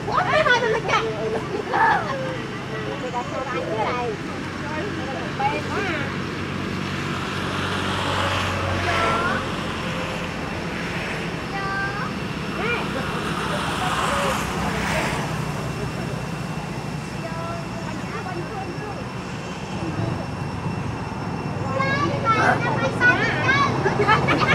Ủa, cái thôi mình cắt. Cái đặt sao đánh cái này. Bê quá à. Hãy subscribe cho kênh Ghiền Mì Gõ để không bỏ lỡ những video hấp dẫn.